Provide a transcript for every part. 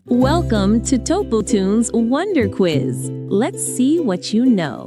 Welcome to Topu Toons Wonder Quiz. Let's see what you know.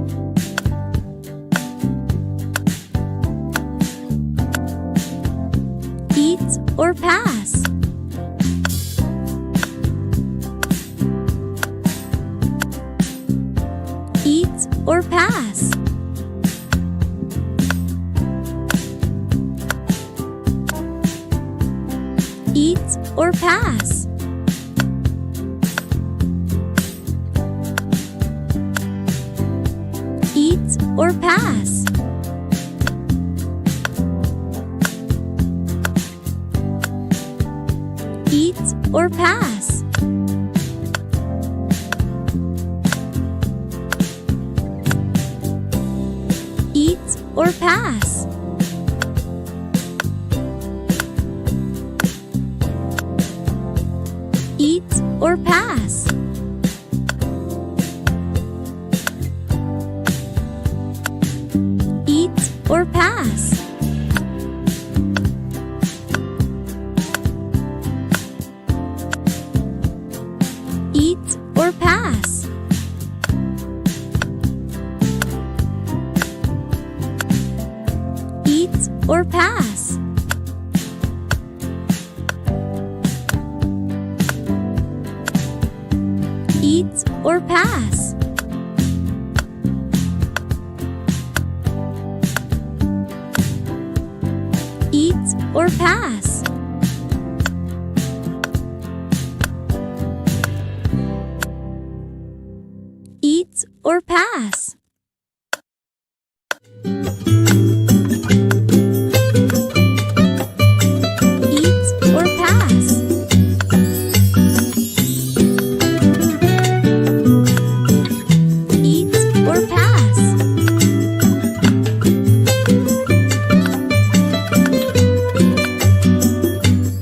or pass? Eat or pass? Eat or pass? Eat or pass? Eat or pass? Eat or pass? Eat or pass? Eat or pass? Eat or pass? Eat or pass? Eat or pass? Eat or pass? Eat or pass? Eat or pass?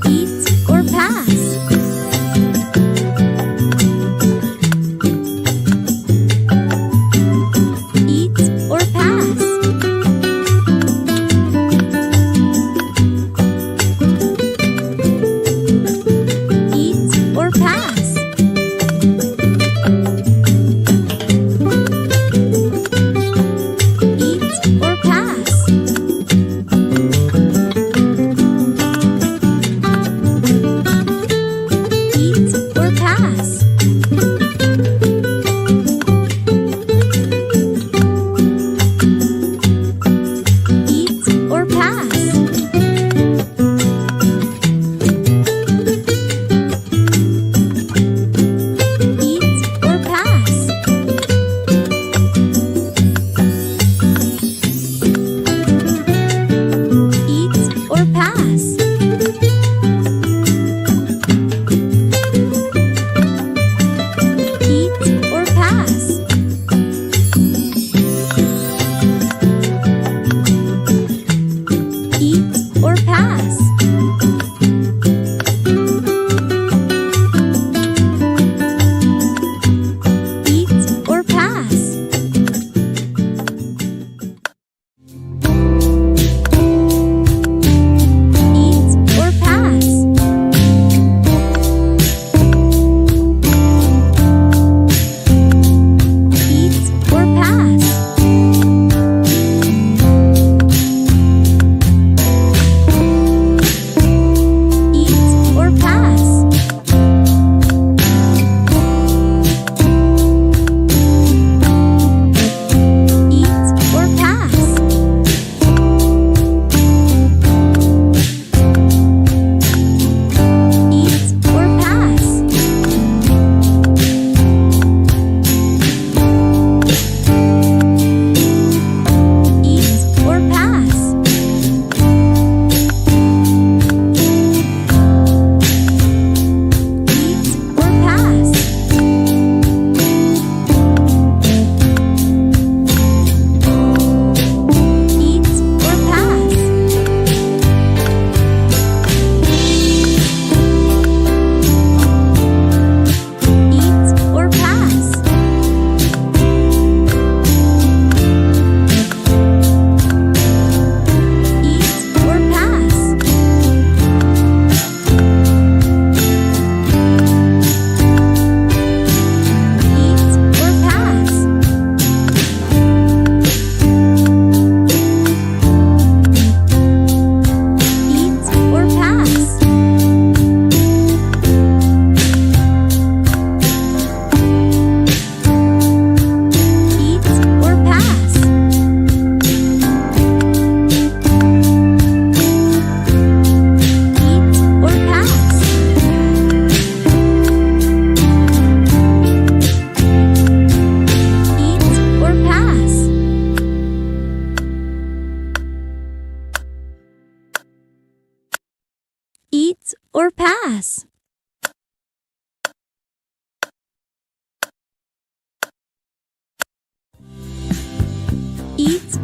Eat or pass?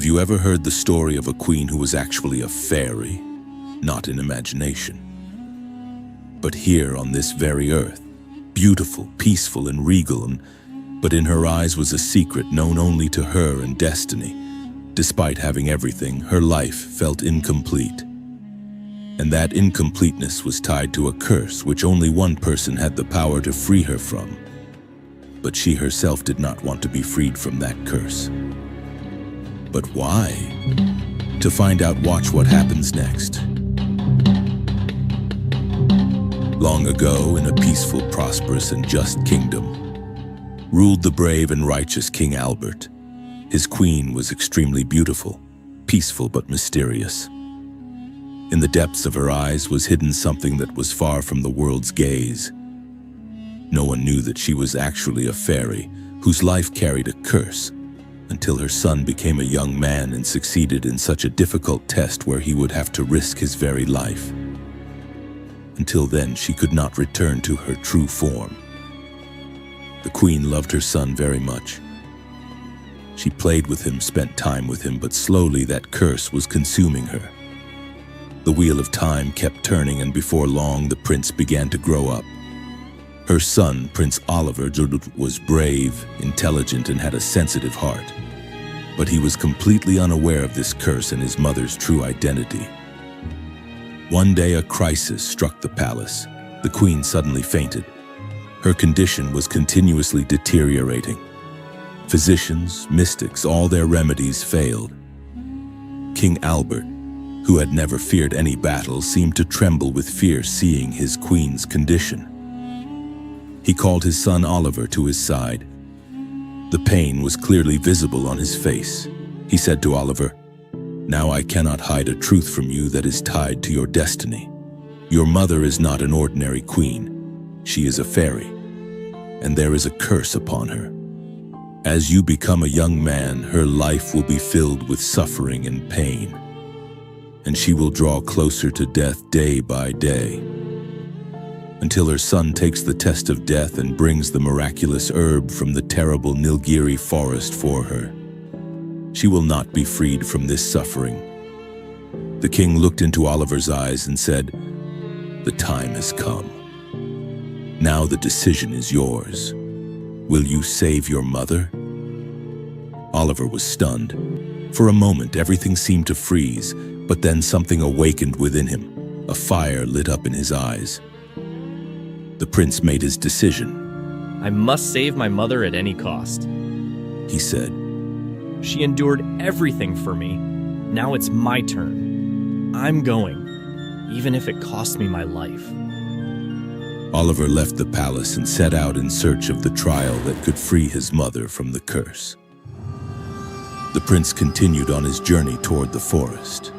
Have you ever heard the story of a queen who was actually a fairy, not in imagination? But here on this very earth, beautiful, peaceful, and regal, but in her eyes was a secret known only to her and destiny. Despite having everything, her life felt incomplete. And that incompleteness was tied to a curse which only one person had the power to free her from. But she herself did not want to be freed from that curse. But why? To find out, watch what happens next. Long ago, in a peaceful, prosperous, and just kingdom, ruled the brave and righteous King Albert. His queen was extremely beautiful, peaceful but mysterious. In the depths of her eyes was hidden something that was far from the world's gaze. No one knew that she was actually a fairy whose life carried a curse, until her son became a young man and succeeded in such a difficult test where he would have to risk his very life. Until then, she could not return to her true form. The queen loved her son very much. She played with him, spent time with him, but slowly that curse was consuming her. The wheel of time kept turning, and before long the prince began to grow up. Her son, Prince Oliver, was brave, intelligent, and had a sensitive heart. But he was completely unaware of this curse and his mother's true identity. One day a crisis struck the palace. The queen suddenly fainted. Her condition was continuously deteriorating. Physicians, mystics, all their remedies failed. King Albert, who had never feared any battle, seemed to tremble with fear seeing his queen's condition. He called his son Oliver to his side. The pain was clearly visible on his face. He said to Oliver, "Now I cannot hide a truth from you that is tied to your destiny. Your mother is not an ordinary queen. She is a fairy, and there is a curse upon her. As you become a young man, her life will be filled with suffering and pain, and she will draw closer to death day by day, until her son takes the test of death and brings the miraculous herb from the terrible Nilgiri forest for her. She will not be freed from this suffering." The king looked into Oliver's eyes and said, "The time has come. Now the decision is yours. Will you save your mother?" Oliver was stunned. For a moment, everything seemed to freeze, but then something awakened within him. A fire lit up in his eyes. The prince made his decision. "I must save my mother at any cost," he said. "She endured everything for me. Now it's my turn. I'm going, even if it costs me my life." Oliver left the palace and set out in search of the trial that could free his mother from the curse. The prince continued on his journey toward the forest.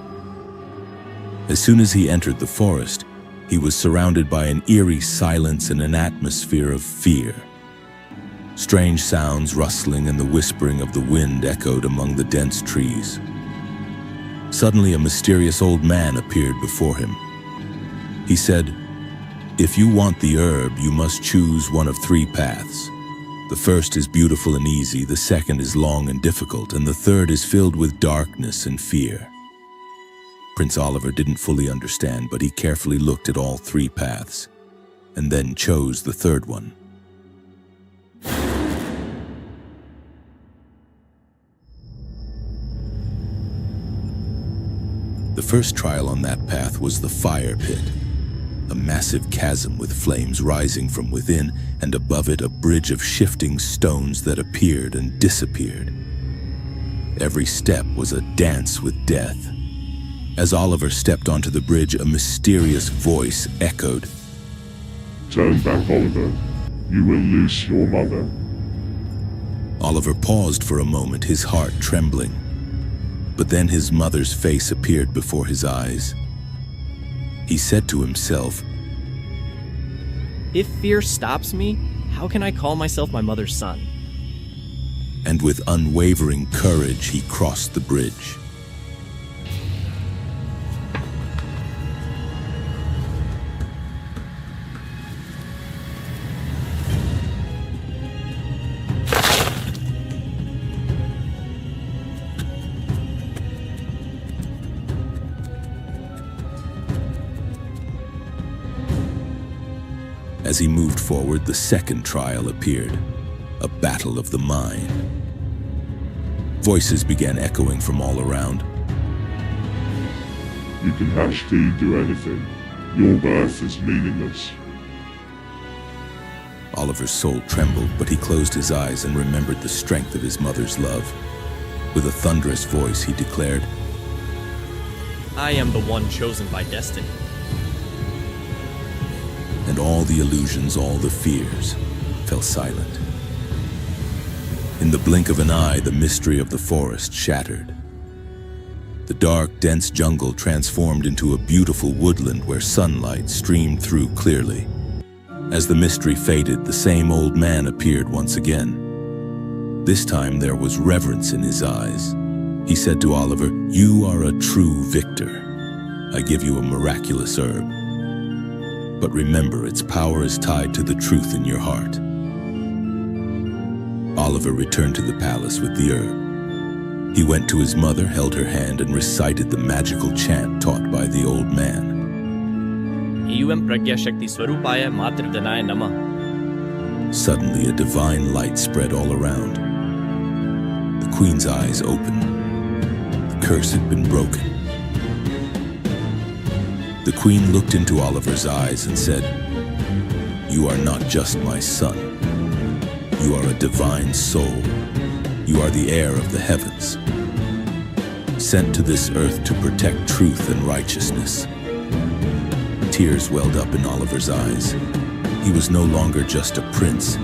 As soon as he entered the forest, he was surrounded by an eerie silence and an atmosphere of fear. Strange sounds, rustling, and the whispering of the wind echoed among the dense trees. Suddenly, a mysterious old man appeared before him. He said, "If you want the herb, you must choose one of three paths. The first is beautiful and easy, the second is long and difficult, and the third is filled with darkness and fear." Prince Oliver didn't fully understand, but he carefully looked at all three paths, and then chose the third one. The first trial on that path was the fire pit, a massive chasm with flames rising from within, and above it a bridge of shifting stones that appeared and disappeared. Every step was a dance with death. As Oliver stepped onto the bridge, a mysterious voice echoed, "Turn back, Oliver. You will lose your mother." Oliver paused for a moment, his heart trembling. But then his mother's face appeared before his eyes. He said to himself, "If fear stops me, how can I call myself my mother's son?" And with unwavering courage, he crossed the bridge. As he moved forward, the second trial appeared, a battle of the mind. Voices began echoing from all around. You can hashtag do anything. Your birth is meaningless. Oliver's soul trembled, but he closed his eyes and remembered the strength of his mother's love. With a thunderous voice, he declared, I am the one chosen by destiny. And all the illusions, all the fears, fell silent. In the blink of an eye, the mystery of the forest shattered. The dark, dense jungle transformed into a beautiful woodland where sunlight streamed through clearly. As the mystery faded, the same old man appeared once again. This time there was reverence in his eyes. He said to Oliver, "You are a true victor. I give you a miraculous herb. But remember, its power is tied to the truth in your heart." Oliver returned to the palace with the herb. He went to his mother, held her hand, and recited the magical chant taught by the old man. Evam Pragya Shakti Swarupaya Matridhanaya Namah. Suddenly, a divine light spread all around. The queen's eyes opened. The curse had been broken. The queen looked into Oliver's eyes and said, "You are not just my son. You are a divine soul. You are the heir of the heavens, sent to this earth to protect truth and righteousness." Tears welled up in Oliver's eyes. He was no longer just a prince.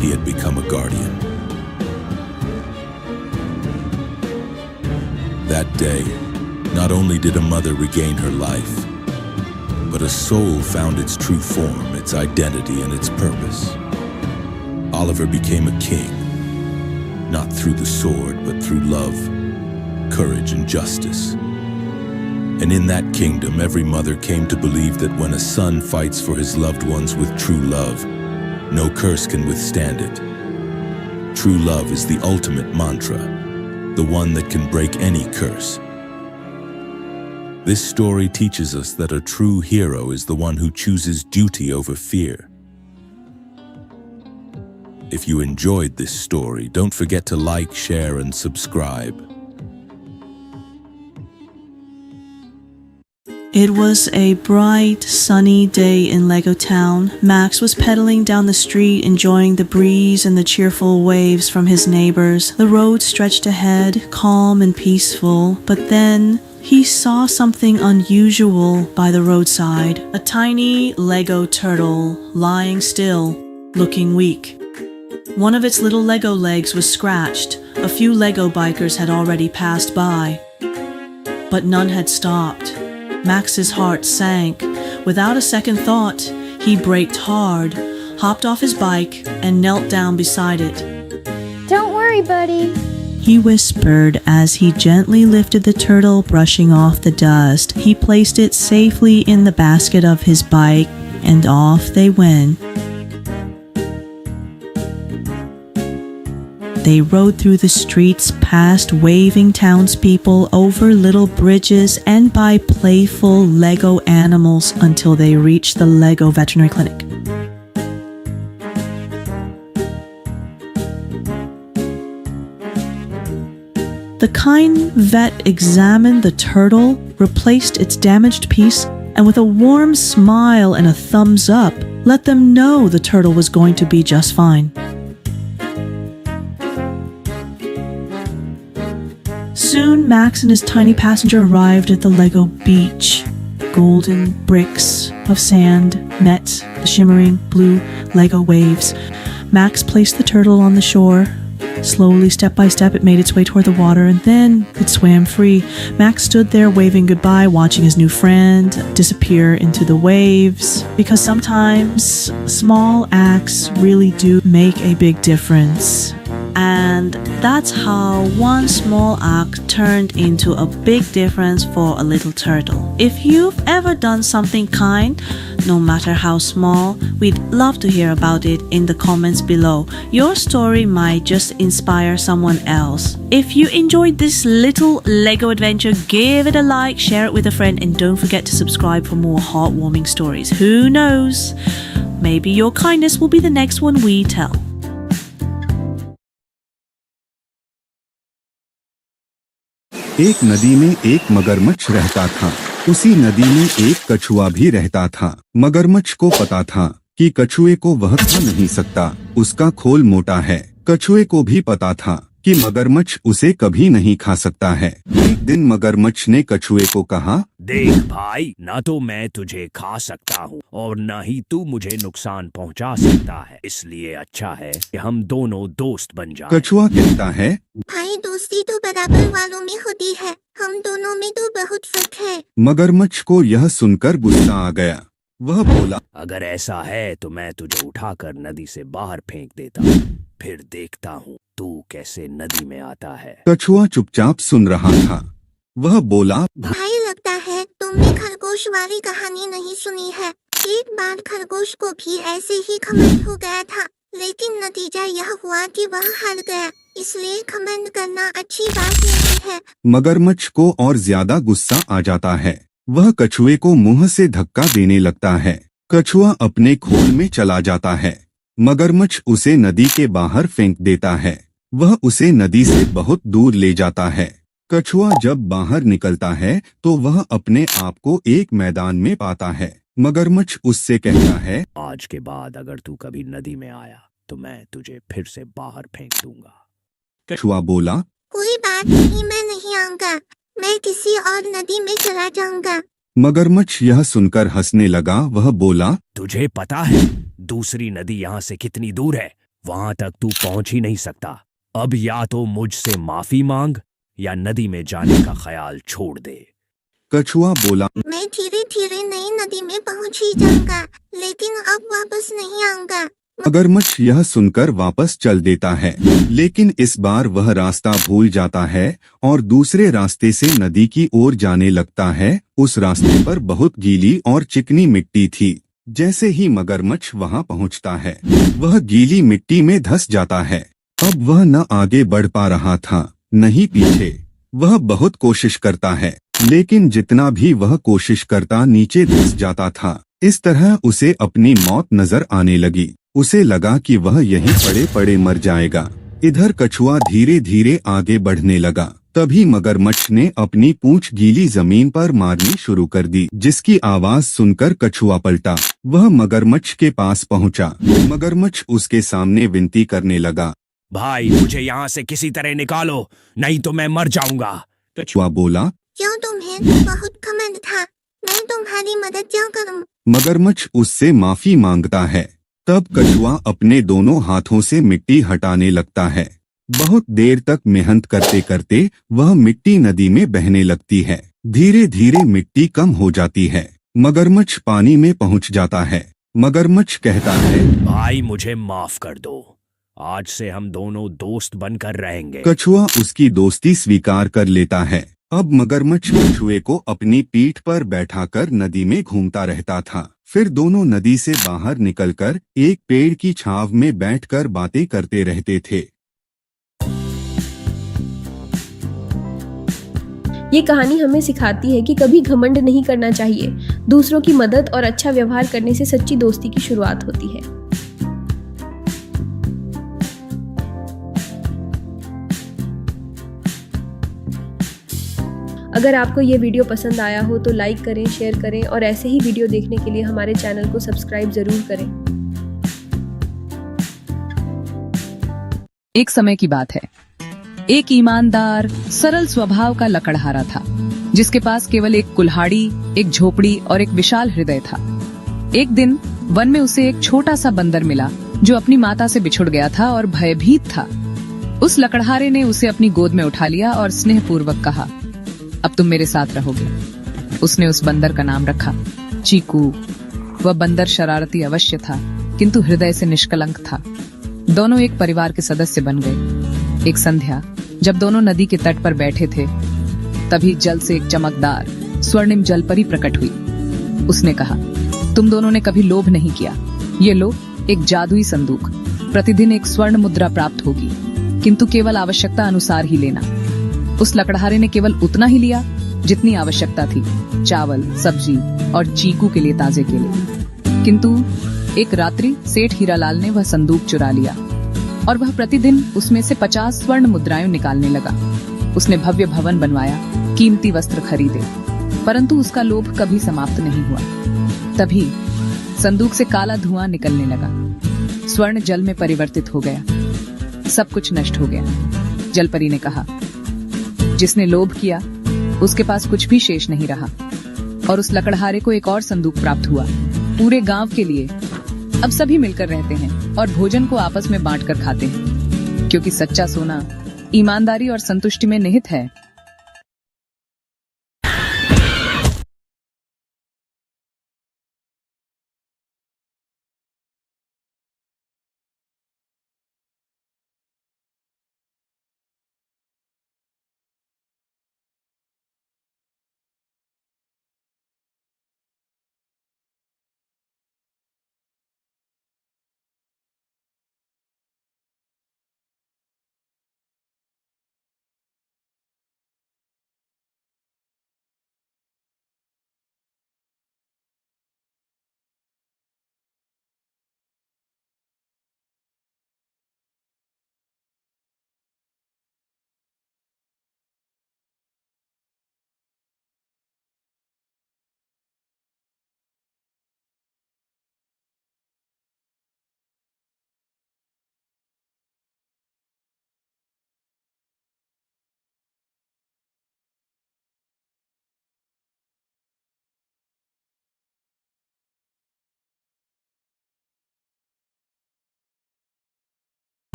He had become a guardian. That day, not only did a mother regain her life, but a soul found its true form, its identity, and its purpose. Oliver became a king, not through the sword, but through love, courage, and justice. And in that kingdom, every mother came to believe that when a son fights for his loved ones with true love, no curse can withstand it. True love is the ultimate mantra, the one that can break any curse. This story teaches us that a true hero is the one who chooses duty over fear. If you enjoyed this story, don't forget to like, share, and subscribe. It was a bright, sunny day in Lego Town. Max was pedaling down the street, enjoying the breeze and the cheerful waves from his neighbors. The road stretched ahead, calm and peaceful, but then he saw something unusual by the roadside. A tiny Lego turtle lying still, looking weak. One of its little Lego legs was scratched. A few Lego bikers had already passed by, but none had stopped. Max's heart sank. Without a second thought, he braked hard, hopped off his bike, and knelt down beside it. Don't worry, buddy. He whispered as he gently lifted the turtle, brushing off the dust. He placed it safely in the basket of his bike, and off they went. They rode through the streets, past waving townspeople, over little bridges, and by playful Lego animals until they reached the Lego veterinary clinic. The kind vet examined the turtle, replaced its damaged piece, and with a warm smile and a thumbs up, let them know the turtle was going to be just fine. Soon, Max and his tiny passenger arrived at the Lego beach. Golden bricks of sand met the shimmering blue Lego waves. Max placed the turtle on the shore. Slowly, step by step, it made its way toward the water, and then it swam free. Max stood there waving goodbye, watching his new friend disappear into the waves. Because sometimes small acts really do make a big difference. And that's how one small act turned into a big difference for a little turtle. If you've ever done something kind, no matter how small, we'd love to hear about it in the comments below. Your story might just inspire someone else. If you enjoyed this little Lego adventure, give it a like, share it with a friend, and don't forget to subscribe for more heartwarming stories. Who knows? Maybe your kindness will be the next one we tell. एक नदी में एक मगरमच्छ रहता था। उसी नदी में एक कछुआ भी रहता था। मगरमच्छ को पता था कि कछुए को वह खा नहीं सकता, उसका खोल मोटा है। कछुए को भी पता था कि मगरमच्छ उसे कभी नहीं खा सकता है। एक दिन मगरमच्छ ने कछुए को कहा, देख भाई, ना तो मैं तुझे खा सकता हूँ और न ही तू मुझे नुकसान पहुँचा सकता है, इसलिए अच्छा है कि हम दोनों दोस्त बन जाएं। कछुआ कहता है, भाई दोस्ती तो बराबर वालों में होती है, हम दोनों में तो बहुत फर्क है। मगरमच्छ को यह सुनकर गुस्सा आ गया। वह बोला, अगर ऐसा है तो मैं तुझे उठाकर नदी से बाहर फेंक देता हूँ, फिर देखता हूँ तू कैसे नदी में आता है। कछुआ चुपचाप सुन रहा था। वह बोला, भाई लगता है तुमने खरगोश वाली कहानी नहीं सुनी है। एक बार खरगोश को भी ऐसे ही घमंड हो गया था, लेकिन नतीजा यह हुआ कि वह हार गया, इसलिए घमंड करना अच्छी बात नहीं है। मगरमच्छ को और ज्यादा गुस्सा आ जाता है। वह कछुए को मुंह से धक्का देने लगता है। कछुआ अपने खोल में चला जाता है। मगरमच्छ उसे नदी के बाहर फेंक देता है। वह उसे नदी से बहुत दूर ले जाता है। कछुआ जब बाहर निकलता है तो वह अपने आप को एक मैदान में पाता है। मगरमच्छ उससे कहता है, आज के बाद अगर तू कभी नदी में आया तो मैं तुझे फिर से बाहर फेंक दूंगा। कछुआ बोला, कोई बात नहीं, मैं नहीं आऊंगा, मैं किसी और नदी में चला जाऊंगा। मगरमच्छ यह सुनकर हंसने लगा। वह बोला, तुझे पता है दूसरी नदी यहाँ से कितनी दूर है? वहाँ तक तू पहुँच ही नहीं सकता। अब या तो मुझसे माफी मांग या नदी में जाने का ख्याल छोड़ दे। कछुआ बोला, मैं धीरे धीरे नई नदी में पहुँच ही जाऊंगा, लेकिन अब वापस नहीं आऊंगा। मगरमच्छ यह सुनकर वापस चल देता है, लेकिन इस बार वह रास्ता भूल जाता है और दूसरे रास्ते से नदी की ओर जाने लगता है। उस रास्ते पर बहुत गीली और चिकनी मिट्टी थी। जैसे ही मगरमच्छ वहां पहुंचता है, वह गीली मिट्टी में धंस जाता है। अब वह न आगे बढ़ पा रहा था, न ही पीछे। वह बहुत कोशिश करता है, लेकिन जितना भी वह कोशिश करता नीचे धंस जाता था। इस तरह उसे अपनी मौत नजर आने लगी। उसे लगा कि वह यहीं पड़े पड़े मर जाएगा। इधर कछुआ धीरे धीरे आगे बढ़ने लगा। तभी मगरमच्छ ने अपनी पूंछ गीली जमीन पर मारनी शुरू कर दी, जिसकी आवाज सुनकर कछुआ पलटा। वह मगरमच्छ के पास पहुंचा। मगरमच्छ उसके सामने विनती करने लगा, भाई मुझे यहाँ से किसी तरह निकालो, नहीं तो मैं मर जाऊंगा। कछुआ बोला, क्यों, तुम्हें बहुत घमंड था, मैं तुम्हारी मदद क्यों करूं? मगरमच्छ उससे माफी मांगता है। तब कछुआ अपने दोनों हाथों से मिट्टी हटाने लगता है। बहुत देर तक मेहनत करते करते वह मिट्टी नदी में बहने लगती है। धीरे धीरे मिट्टी कम हो जाती है। मगरमच्छ पानी में पहुंच जाता है। मगरमच्छ कहता है, भाई मुझे माफ कर दो, आज से हम दोनों दोस्त बनकर रहेंगे। कछुआ उसकी दोस्ती स्वीकार कर लेता है। अब मगरमच्छ कछुए को अपनी पीठ पर बैठाकर नदी में घूमता रहता था। फिर दोनों नदी से बाहर निकलकर एक पेड़ की छांव में बैठकर बातें करते रहते थे। ये कहानी हमें सिखाती है कि कभी घमंड नहीं करना चाहिए। दूसरों की मदद और अच्छा व्यवहार करने से सच्ची दोस्ती की शुरुआत होती है। अगर आपको ये वीडियो पसंद आया हो तो लाइक करें, शेयर करें और ऐसे ही वीडियो देखने के लिए हमारे चैनल को सब्सक्राइब जरूर करें। एक समय की बात है। एक ईमानदार, सरल स्वभाव का लकड़हारा था, जिसके पास केवल एक कुल्हाड़ी, एक झोपड़ी और एक विशाल हृदय था। एक दिन वन में उसे एक छोटा सा बंदर मिला, जो अपनी माता से बिछुड़ गया था और भयभीत था। उस लकड़हारे ने उसे अपनी गोद में उठा लिया और स्नेहपूर्वक कहा, अब तुम मेरे साथ रहोगे। उसने उस बंदर का नाम रखा चीकू। वह बंदर शरारती अवश्य था, किंतु हृदय से निष्कलंक था। दोनों एक परिवार के सदस्य बन गए। एक संध्या जब दोनों नदी के तट पर बैठे थे, तभी जल से एक चमकदार स्वर्णिम जलपरी प्रकट हुई। उसने कहा, तुम दोनों ने कभी लोभ नहीं किया। ये लो एक जादुई संदूक। प्रतिदिन एक स्वर्ण मुद्रा प्राप्त होगी, किंतु केवल आवश्यकता अनुसार ही लेना। उस लकड़हारे ने केवल उतना ही लिया जितनी आवश्यकता थी, चावल, सब्जी और चीकू के लिए ताजे केले। किंतु एक रात्रि सेठ हीरालाल ने वह संदूक चुरा लिया और वह प्रतिदिन उसमें से 50 स्वर्ण मुद्राएं निकालने लगा। उसने भव्य भवन बनवाया, कीमती वस्त्र खरीदे, परंतु उसका लोभ कभी समाप्त नहीं हुआ। तभी संदूक से काला धुआं निकलने लगा। स्वर्ण जल में परिवर्तित हो गया, सब कुछ नष्ट हो गया। जलपरी ने कहा, जिसने लोभ किया उसके पास कुछ भी शेष नहीं रहा। और उस लकड़हारे को एक और संदूक प्राप्त हुआ, पूरे गांव के लिए। अब सभी मिलकर रहते हैं और भोजन को आपस में बांटकर खाते हैं, क्योंकि सच्चा सोना ईमानदारी और संतुष्टि में निहित है।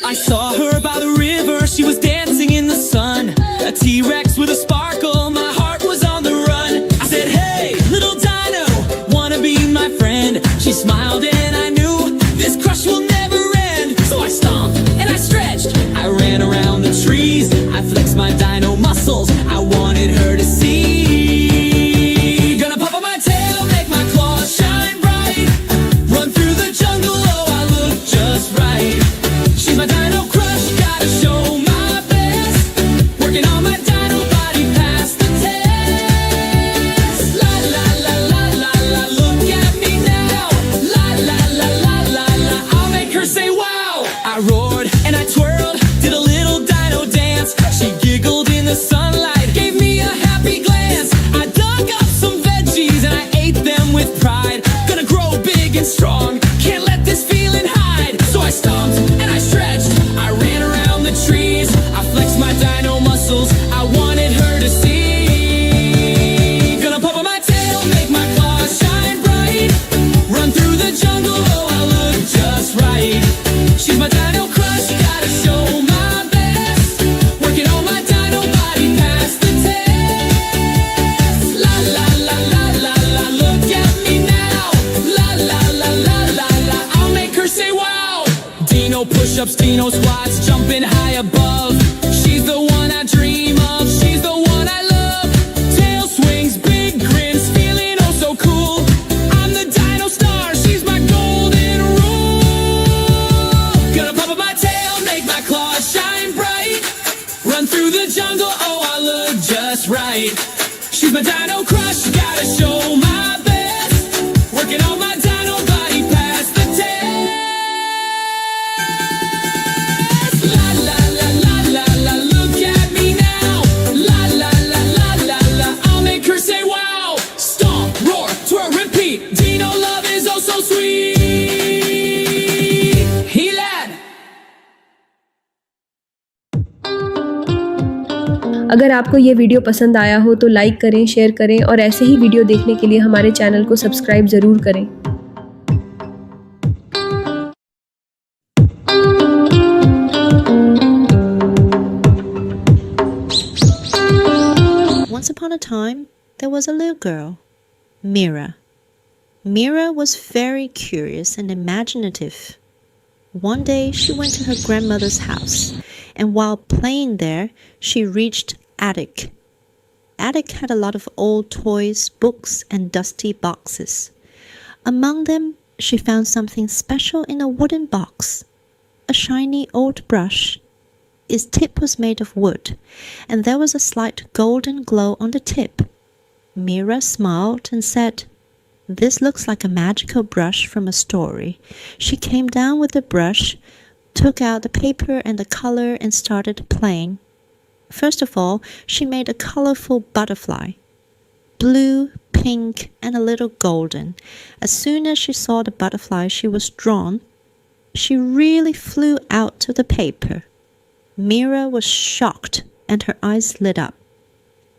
I saw her by the river, she was dancing in the sun. A T-Rex with a sparkle, my heart was on the run. I said, hey, little dino, wanna be my friend? She smiled and I knew this crush will never end. So I stomped and I stretched, I ran around the trees, I flexed my dino muscles, I wanted her to see. Gonna pop on my tail, make my claws shine bright, run through the jungle, oh I look just right. She's my dino crush, gotta show my best, working on my dino body past the test. La la la la la la, look at me now. La la la la la la, I'll make her say wow. I roared and I twirled, did a little dino dance. She giggled in the sunlight, gave me a happy glance. I dug up some veggies and I ate them with pride. Gonna grow big and strong, can't let this feeling hide. So I stomped and I stretched, I ran around the trees, I flexed my dino muscles, I wanted her to see. Gonna pop on my tail, make my claws shine bright, run through the jungle, oh I look just right. She's my dino crush, gotta show my best, working on my dino body past the test. La la la la la la, look at me now. La la la la la la, I'll make her say wow. Dino push-ups, Dino squats, jumping high above. She's the one I dream of, she's the one I love. Tail swings, big grins, feeling oh so cool. I'm the dino star, she's my golden rule. Gonna pop up my tail, make my claws shine bright, run through the jungle, oh I look just right. She's my dino crush, gotta show my best, working on my dino body past the test. La la la la la la, look at me now. La la la la la la, I'll make her say wow. Stomp, roar, twirl, repeat, Dino love is oh so sweet. He lad. अगर आपको ये video पसंद आया हो तो like करें, share करें और ऐसे ही वीडियो देखने के लिए हमारे चैनल को सब्सक्राइब ज़रूर करें। Once upon a time, there was a little girl, Mira. Mira was very curious and imaginative. One day, she went to her grandmother's house, and while playing there, she reached attic. Attic had a lot of old toys, books, and dusty boxes. Among them, she found something special in a wooden box, a shiny old brush. Its tip was made of wood, and there was a slight golden glow on the tip. Mira smiled and said, "This looks like a magical brush from a story." She came down with the brush, took out the paper and the color and started playing. First of all, she made a colorful butterfly. Blue, pink, and a little golden. As soon as she saw the butterfly she was drawn, she really flew out of the paper. Mira was shocked and her eyes lit up.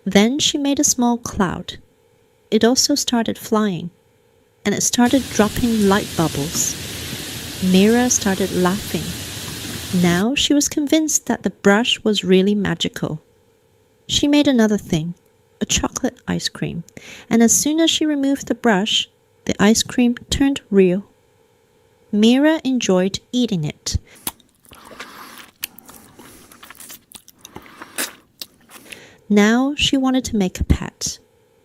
Then she made a small cloud. It also started flying, and it started dropping light bubbles. Mira started laughing. Now she was convinced that the brush was really magical. She made another thing, a chocolate ice cream, and as soon as she removed the brush, the ice cream turned real. Mira enjoyed eating it. Now she wanted to make a pet.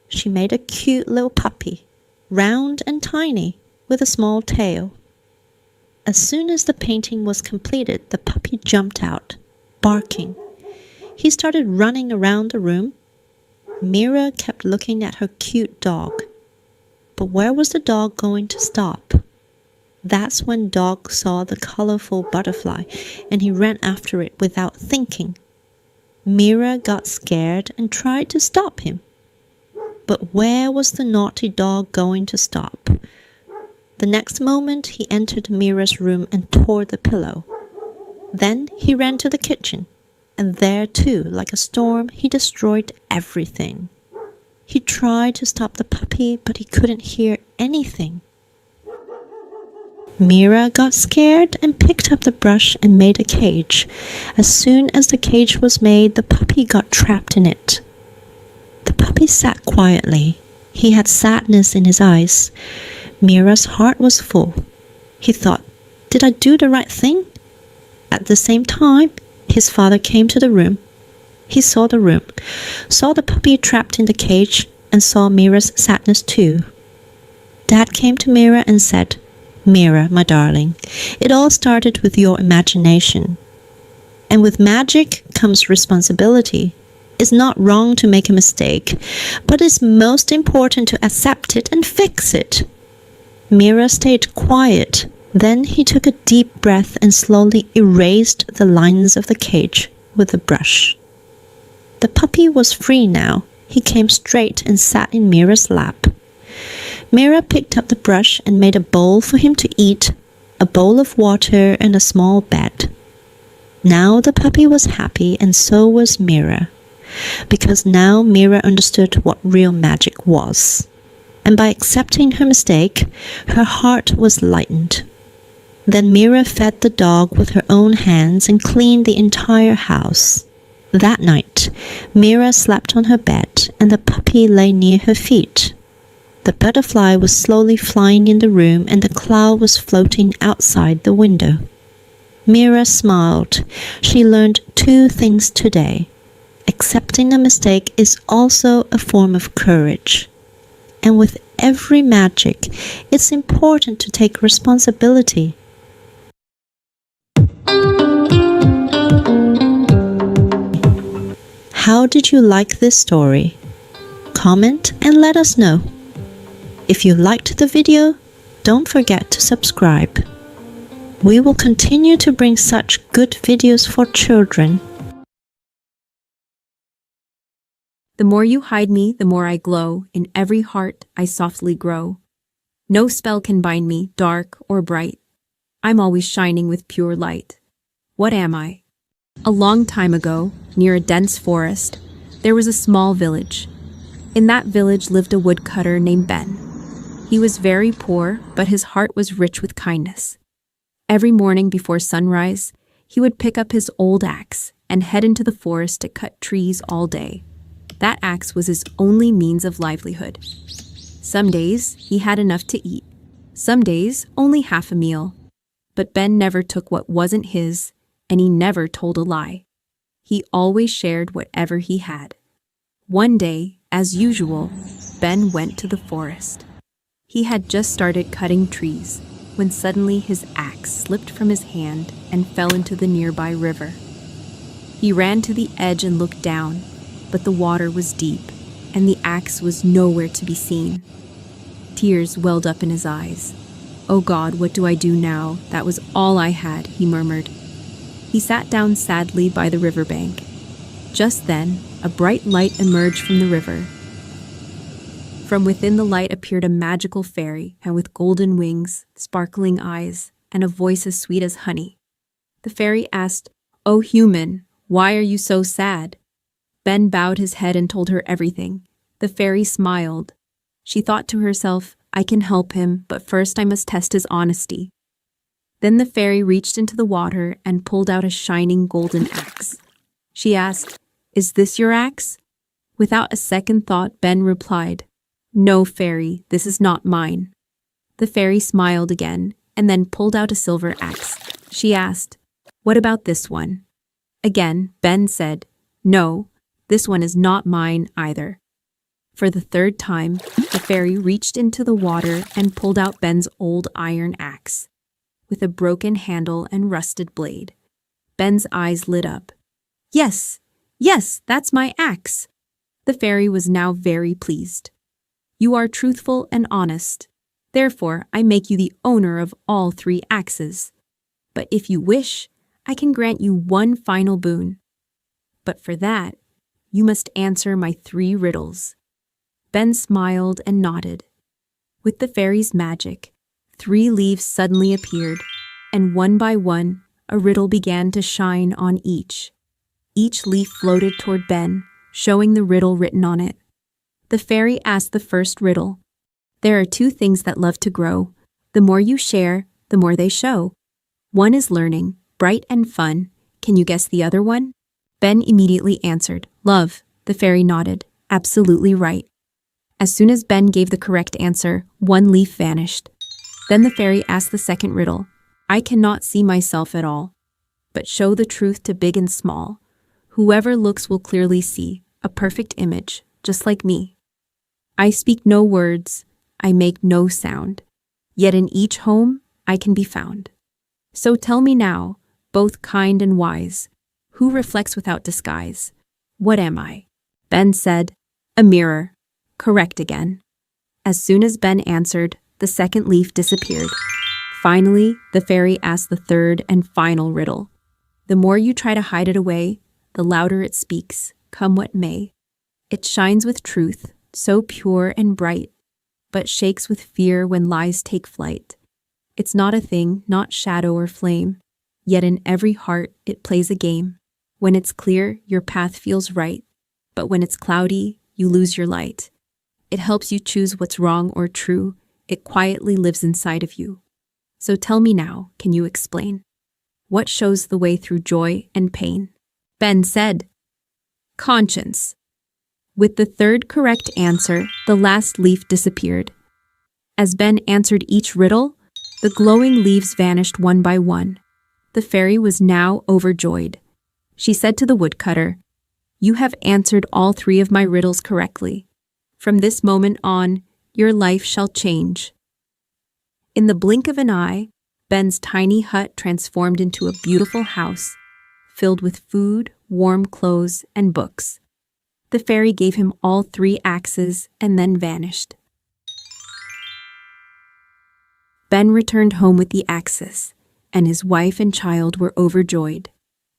She made a cute little puppy, round and tiny, with a small tail. As soon as the painting was completed, the puppy jumped out, barking. He started running around the room. Mira kept looking at her cute dog. But where was the dog going to stop? That's when Dog saw the colorful butterfly, and he ran after it without thinking. Mira got scared and tried to stop him. But where was the naughty dog going to stop? The next moment he entered Mira's room and tore the pillow. Then he ran to the kitchen, and there too, like a storm, he destroyed everything. He tried to stop the puppy, but he couldn't hear anything. Mira got scared and picked up the brush and made a cage. As soon as the cage was made, the puppy got trapped in it. The puppy sat quietly. He had sadness in his eyes. Mira's heart was full. He thought, "Did I do the right thing?" At the same time, his father came to the room. He saw the room, saw the puppy trapped in the cage, and saw Mira's sadness too. Dad came to Mira and said, "Mira, my darling, it all started with your imagination. And with magic comes responsibility. It's not wrong to make a mistake, but it's most important to accept it and fix it." Mira stayed quiet. Then he took a deep breath and slowly erased the lines of the cage with a brush. The puppy was free now. He came straight and sat in Mira's lap. Mira picked up the brush and made a bowl for him to eat, a bowl of water and a small bed. Now the puppy was happy, and so was Mira, because now Mira understood what real magic was. And by accepting her mistake, her heart was lightened. Then Mira fed the dog with her own hands and cleaned the entire house. That night, Mira slept on her bed, and the puppy lay near her feet. The butterfly was slowly flying in the room, and the cloud was floating outside the window. Mira smiled. She learned 2 things today. Accepting a mistake is also a form of courage. And with every magic, it's important to take responsibility. How did you like this story? Comment and let us know. If you liked the video, don't forget to subscribe. We will continue to bring such good videos for children. The more you hide me, the more I glow. In every heart I softly grow. No spell can bind me, dark or bright. I'm always shining with pure light. What am I? A long time ago, near a dense forest, there was a small village. In that village lived a woodcutter named Ben. He was very poor, but his heart was rich with kindness. Every morning before sunrise, he would pick up his old axe and head into the forest to cut trees all day. That axe was his only means of livelihood. Some days he had enough to eat, some days only half a meal. But Ben never took what wasn't his, and he never told a lie. He always shared whatever he had. One day, as usual, Ben went to the forest. He had just started cutting trees when suddenly his axe slipped from his hand and fell into the nearby river. He ran to the edge and looked down, but the water was deep, and the axe was nowhere to be seen. Tears welled up in his eyes. "Oh God, what do I do now? That was all I had," he murmured. He sat down sadly by the riverbank. Just then, a bright light emerged from the river. From within the light appeared a magical fairy, and with golden wings, sparkling eyes, and a voice as sweet as honey. The fairy asked, "Oh human, why are you so sad?" Ben bowed his head and told her everything. The fairy smiled. She thought to herself, "I can help him, but first I must test his honesty." Then the fairy reached into the water and pulled out a shining golden axe. She asked, "Is this your axe?" Without a second thought, Ben replied, "No, fairy, this is not mine." The fairy smiled again and then pulled out a silver axe. She asked, "What about this one?" Again, Ben said, "No, this one is not mine either." For the third time, the fairy reached into the water and pulled out Ben's old iron axe, with a broken handle and rusted blade. Ben's eyes lit up. Yes, that's my axe." The fairy was now very pleased. "You are truthful and honest. Therefore, I make you the owner of all 3 axes. But if you wish, I can grant you one final boon. But for that, you must answer my 3 riddles." Ben smiled and nodded. With the fairy's magic, 3 leaves suddenly appeared, and one by one, a riddle began to shine on each. Each leaf floated toward Ben, showing the riddle written on it. The fairy asked the first riddle. "There are 2 things that love to grow. The more you share, the more they show. One is learning, bright and fun. Can you guess the other one?" Ben immediately answered, "Love." The fairy nodded. "Absolutely right." As soon as Ben gave the correct answer, 1 leaf vanished. Then the fairy asked the second riddle. "I cannot see myself at all, but show the truth to big and small. Whoever looks will clearly see a perfect image, just like me. I speak no words, I make no sound, yet in each home I can be found. So tell me now, both kind and wise, who reflects without disguise? What am I?" Ben said, "A mirror." Correct again. As soon as Ben answered, the second leaf disappeared. Finally, the fairy asked the third and final riddle. "The more you try to hide it away, the louder it speaks, come what may. It shines with truth, so pure and bright, but shakes with fear when lies take flight. It's not a thing, not shadow or flame, yet in every heart it plays a game. When it's clear, your path feels right, but when it's cloudy, you lose your light. It helps you choose what's wrong or true. It quietly lives inside of you. So tell me now, can you explain? What shows the way through joy and pain?" Ben said, "Conscience." With the third correct answer, the last leaf disappeared. As Ben answered each riddle, the glowing leaves vanished one by one. The fairy was now overjoyed. She said to the woodcutter, "You have answered all 3 of my riddles correctly. From this moment on, your life shall change." In the blink of an eye, Ben's tiny hut transformed into a beautiful house, filled with food, warm clothes, and books. The fairy gave him all 3 axes and then vanished. Ben returned home with the axes, and his wife and child were overjoyed.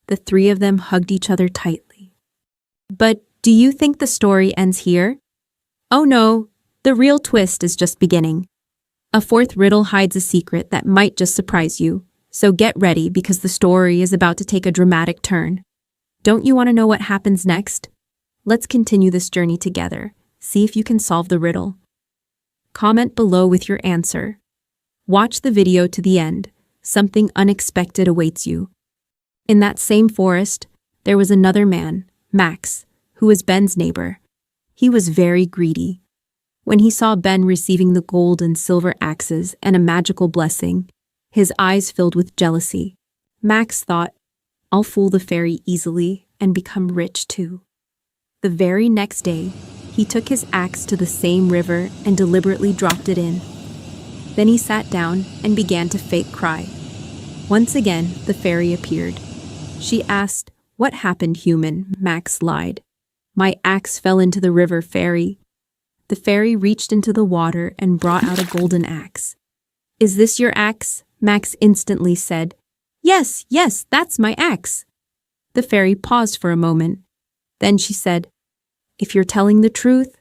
The 3 of them hugged each other tightly. But do you think the story ends here? Oh no, the real twist is just beginning. A 4th riddle hides a secret that might just surprise you, so get ready because the story is about to take a dramatic turn. Don't you want to know what happens next? Let's continue this journey together. See if you can solve the riddle. Comment below with your answer. Watch the video to the end. Something unexpected awaits you. In that same forest, there was another man, Max, who was Ben's neighbor. He was very greedy. When he saw Ben receiving the gold and silver axes and a magical blessing, his eyes filled with jealousy. Max thought, "I'll fool the fairy easily and become rich too." The very next day, he took his axe to the same river and deliberately dropped it in. Then he sat down and began to fake cry. Once again, the fairy appeared. She asked, What happened, human? Max lied. My axe fell into the river, fairy. The fairy reached into the water and brought out a golden axe. Is this your axe? Max instantly said. Yes, yes, that's my axe. The fairy paused for a moment. Then she said, If you're telling the truth,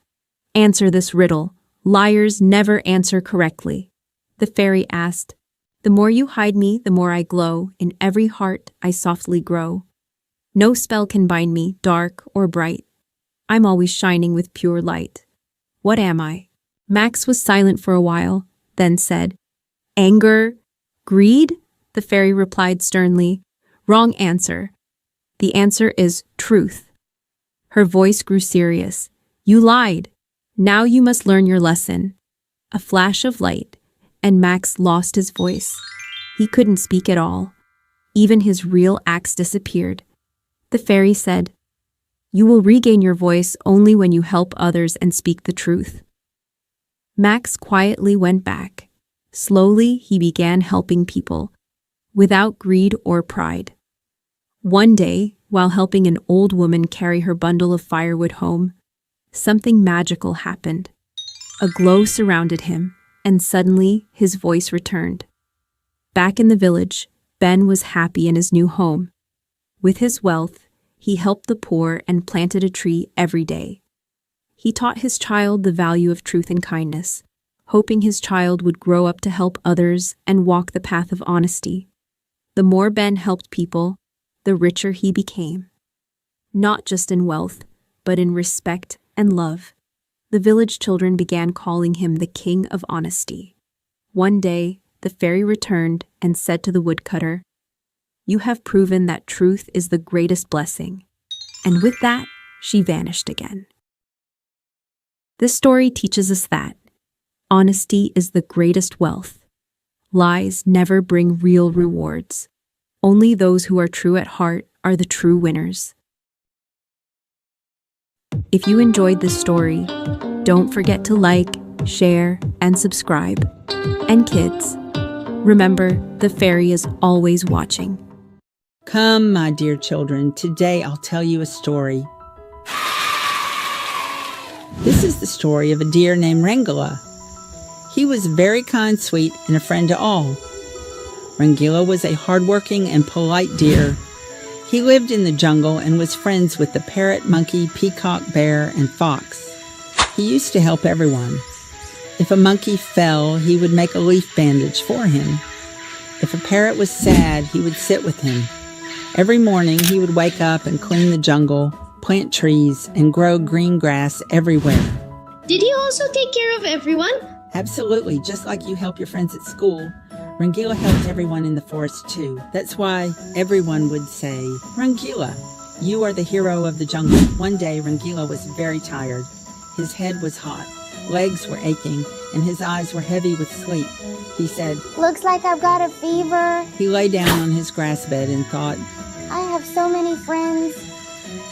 answer this riddle. Liars never answer correctly. The fairy asked, The more you hide me, the more I glow. In every heart I softly grow. No spell can bind me, dark or bright. I'm always shining with pure light. What am I? Max was silent for a while, then said, Anger? Greed? The fairy replied sternly. Wrong answer. The answer is truth. Her voice grew serious. You lied. Now you must learn your lesson. A flash of light, and Max lost his voice. He couldn't speak at all. Even his real axe disappeared. The fairy said, You will regain your voice only when you help others and speak the truth. Max quietly went back. Slowly, he began helping people, without greed or pride. One day, while helping an old woman carry her bundle of firewood home, something magical happened. A glow surrounded him, and suddenly his voice returned. Back in the village, Ben was happy in his new home. With his wealth, he helped the poor and planted a tree every day. He taught his child the value of truth and kindness, hoping his child would grow up to help others and walk the path of honesty. The more Ben helped people, the richer he became. Not just in wealth, but in respect and love. The village children began calling him the King of Honesty. One day, the fairy returned and said to the woodcutter, You have proven that truth is the greatest blessing. And with that, she vanished again. This story teaches us that honesty is the greatest wealth. Lies never bring real rewards. Only those who are true at heart are the true winners. If you enjoyed this story, don't forget to like, share, and subscribe. And kids, remember, the fairy is always watching. Come, my dear children, today I'll tell you a story. This is the story of a deer named Rangila. He was very kind, sweet, and a friend to all. Rangila was a hardworking and polite deer. He lived in the jungle and was friends with the parrot, monkey, peacock, bear, and fox. He used to help everyone. If a monkey fell, he would make a leaf bandage for him. If a parrot was sad, he would sit with him. Every morning, he would wake up and clean the jungle, plant trees, and grow green grass everywhere. Did he also take care of everyone? Absolutely, just like you help your friends at school. Rangila helped everyone in the forest too. That's why everyone would say, Rangila, you are the hero of the jungle. One day, Rangila was very tired. His head was hot, legs were aching, and his eyes were heavy with sleep. He said, Looks like I've got a fever. He lay down on his grass bed and thought, I have so many friends.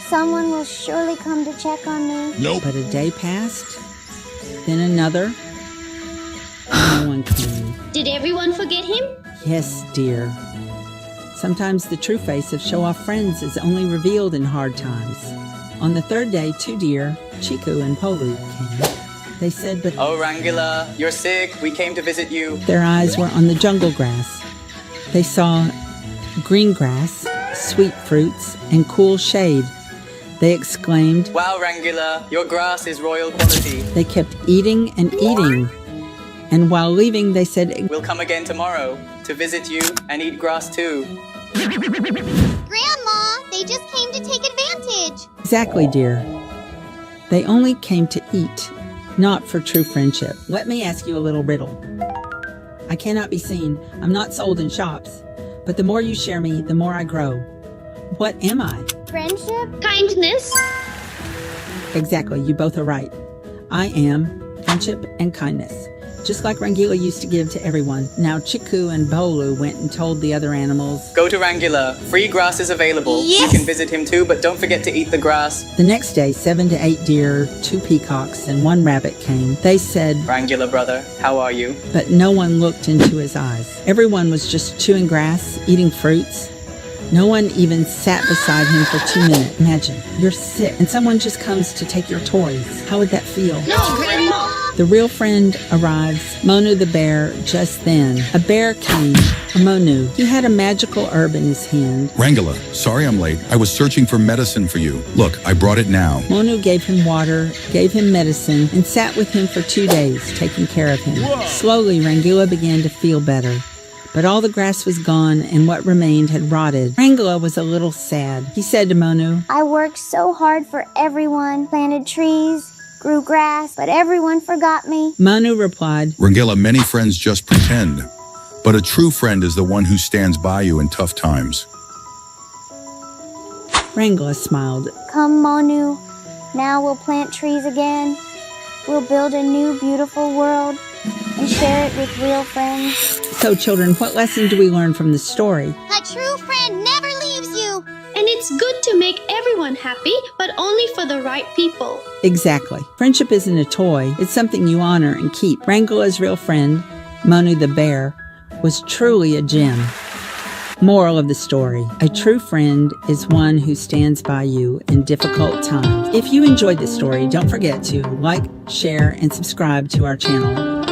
Someone will surely come to check on me. Nope. But a day passed, then another, and no one came. Did everyone forget him? Yes, dear. Sometimes the true face of show-off friends is only revealed in hard times. On the third day, two deer, Chiku and Polu, came. They said, but Oh, Rangila, you're sick. We came to visit you. Their eyes were on the jungle grass. They saw green grass, sweet fruits, and cool shade. They exclaimed, Wow, Rangila, your grass is royal quality. They kept eating and eating. And while leaving, they said, We'll come again tomorrow to visit you and eat grass too. Grandma, they just came to take advantage. Exactly, dear. They only came to eat, not for true friendship. Let me ask you a little riddle. I cannot be seen. I'm not sold in shops. But the more you share me, the more I grow. What am I? Friendship? Kindness? Exactly, you both are right. I am friendship and kindness. Just like Rangila used to give to everyone. Now Chiku and Bolu went and told the other animals. Go to Rangila. Free grass is available. Yes! You can visit him too, but don't forget to eat the grass. The next day, 7 to 8 deer, 2 peacocks, and 1 rabbit came. They said, Rangila, brother, how are you? but no one looked into his eyes. Everyone was just chewing grass, eating fruits. No one even sat beside him for 2 minutes. Imagine, you're sick and someone just comes to take your toys. How would that feel? No, Grandma! The real friend arrives, Monu the bear, just then. A bear came, a Monu. He had a magical herb in his hand. Rangala, sorry I'm late. I was searching for medicine for you. Look, I brought it now. Monu gave him water, gave him medicine, and sat with him for 2 days, taking care of him. Whoa. Slowly, Rangila began to feel better. But all the grass was gone, and what remained had rotted. Rangala was a little sad. He said to Monu, I worked so hard for everyone, planted trees, grew grass, but everyone forgot me. Monu replied, Rangila, many friends just pretend. But a true friend is the one who stands by you in tough times. Rangala smiled. Come, Monu. Now we'll plant trees again. We'll build a new, beautiful world and share it with real friends. So, children, what lesson do we learn from the story? A true friend never leaves you. And it's good to make everyone happy, but only for the right people. Exactly. Friendship isn't a toy. It's something you honor and keep. Rangala's real friend, Monu the bear, was truly a gem. Moral of the story: a true friend is one who stands by you in difficult times. If you enjoyed this story, don't forget to like, share, and subscribe to our channel.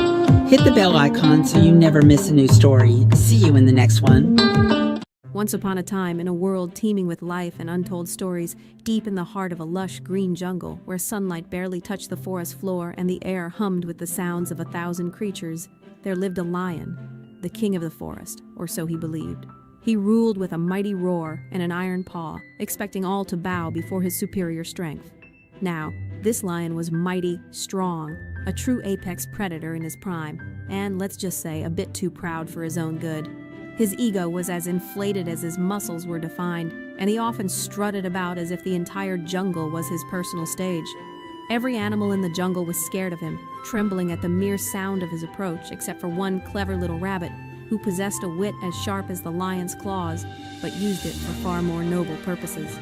Hit the bell icon so you never miss a new story. See you in the next one. Once upon a time, in a world teeming with life and untold stories, deep in the heart of a lush green jungle, where sunlight barely touched the forest floor and the air hummed with the sounds of 1,000 creatures, there lived a lion, the king of the forest, or so he believed. He ruled with a mighty roar and an iron paw, expecting all to bow before his superior strength. Now, this lion was mighty, strong, a true apex predator in his prime, and let's just say a bit too proud for his own good. His ego was as inflated as his muscles were defined, and he often strutted about as if the entire jungle was his personal stage. Every animal in the jungle was scared of him, trembling at the mere sound of his approach, except for one clever little rabbit, who possessed a wit as sharp as the lion's claws, but used it for far more noble purposes.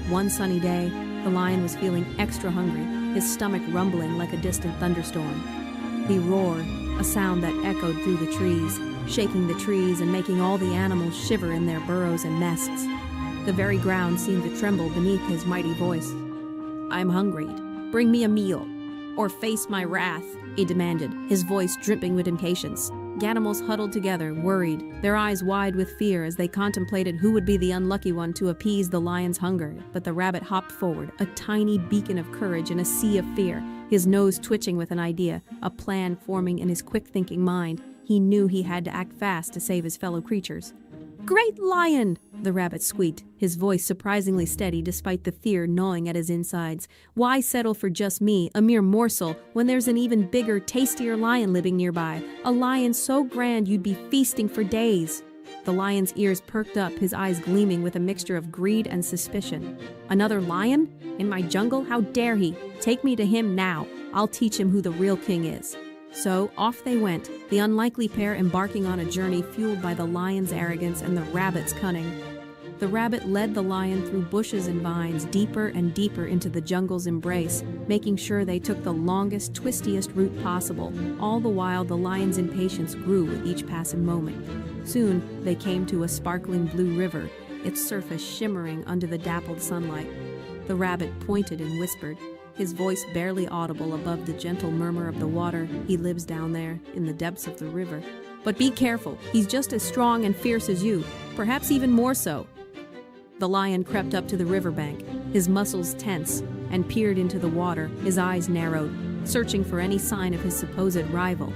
One sunny day, the lion was feeling extra hungry, his stomach rumbling like a distant thunderstorm. He roared, a sound that echoed through the trees, shaking the trees and making all the animals shiver in their burrows and nests. The very ground seemed to tremble beneath his mighty voice. I'm hungry. Bring me a meal, or face my wrath, he demanded, his voice dripping with impatience. Ganimals huddled together, worried, their eyes wide with fear as they contemplated who would be the unlucky one to appease the lion's hunger. But the rabbit hopped forward, a tiny beacon of courage in a sea of fear, his nose twitching with an idea, a plan forming in his quick-thinking mind. He knew he had to act fast to save his fellow creatures. Great lion! The rabbit squeaked, his voice surprisingly steady despite the fear gnawing at his insides. Why settle for just me, a mere morsel, when there's an even bigger, tastier lion living nearby? A lion so grand you'd be feasting for days. The lion's ears perked up, his eyes gleaming with a mixture of greed and suspicion. Another lion? In my jungle? How dare he? Take me to him now. I'll teach him who the real king is. So off they went, the unlikely pair embarking on a journey fueled by the lion's arrogance and the rabbit's cunning. The rabbit led the lion through bushes and vines, deeper and deeper into the jungle's embrace, making sure they took the longest, twistiest route possible. All the while, the lion's impatience grew with each passing moment. Soon, they came to a sparkling blue river, its surface shimmering under the dappled sunlight. The rabbit pointed and whispered, his voice barely audible above the gentle murmur of the water. He lives down there, in the depths of the river. But be careful, he's just as strong and fierce as you, perhaps even more so. The lion crept up to the riverbank, his muscles tense, and peered into the water, his eyes narrowed, searching for any sign of his supposed rival.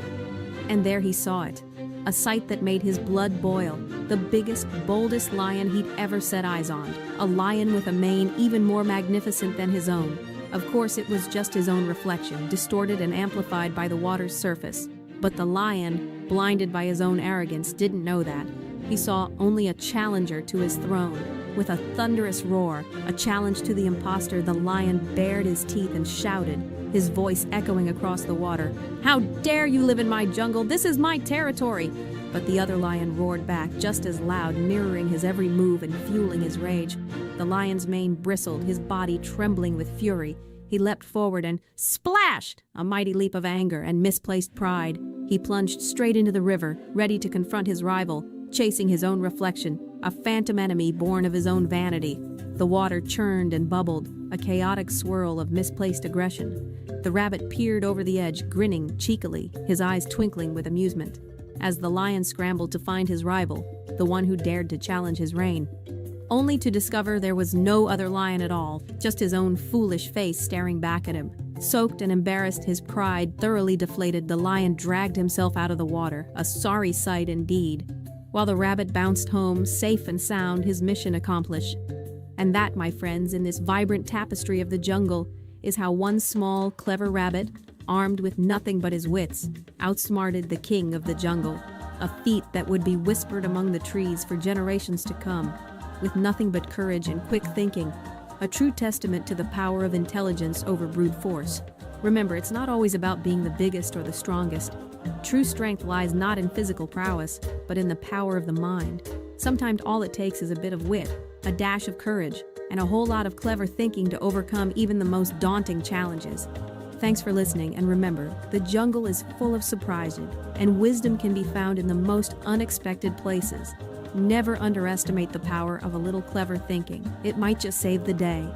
And there he saw it, a sight that made his blood boil, the biggest, boldest lion he'd ever set eyes on, a lion with a mane even more magnificent than his own. Of course, it was just his own reflection, distorted and amplified by the water's surface. But the lion, blinded by his own arrogance, didn't know that. He saw only a challenger to his throne. With a thunderous roar, a challenge to the imposter, the lion bared his teeth and shouted, his voice echoing across the water, "How dare you live in my jungle? This is my territory!" But the other lion roared back, just as loud, mirroring his every move and fueling his rage. The lion's mane bristled, his body trembling with fury. He leapt forward and splashed! A mighty leap of anger and misplaced pride. He plunged straight into the river, ready to confront his rival, chasing his own reflection, a phantom enemy born of his own vanity. The water churned and bubbled, a chaotic swirl of misplaced aggression. The rabbit peered over the edge, grinning cheekily, his eyes twinkling with amusement, as the lion scrambled to find his rival, the one who dared to challenge his reign, only to discover there was no other lion at all, just his own foolish face staring back at him. Soaked and embarrassed, his pride thoroughly deflated, the lion dragged himself out of the water, a sorry sight indeed, while the rabbit bounced home, safe and sound, his mission accomplished. And that, my friends, in this vibrant tapestry of the jungle, is how one small, clever rabbit, armed with nothing but his wits, outsmarted the king of the jungle, a feat that would be whispered among the trees for generations to come, with nothing but courage and quick thinking, a true testament to the power of intelligence over brute force. Remember, it's not always about being the biggest or the strongest. True strength lies not in physical prowess, but in the power of the mind. Sometimes all it takes is a bit of wit, a dash of courage, and a whole lot of clever thinking to overcome even the most daunting challenges. Thanks for listening, and remember, the jungle is full of surprises, and wisdom can be found in the most unexpected places. Never underestimate the power of a little clever thinking. It might just save the day.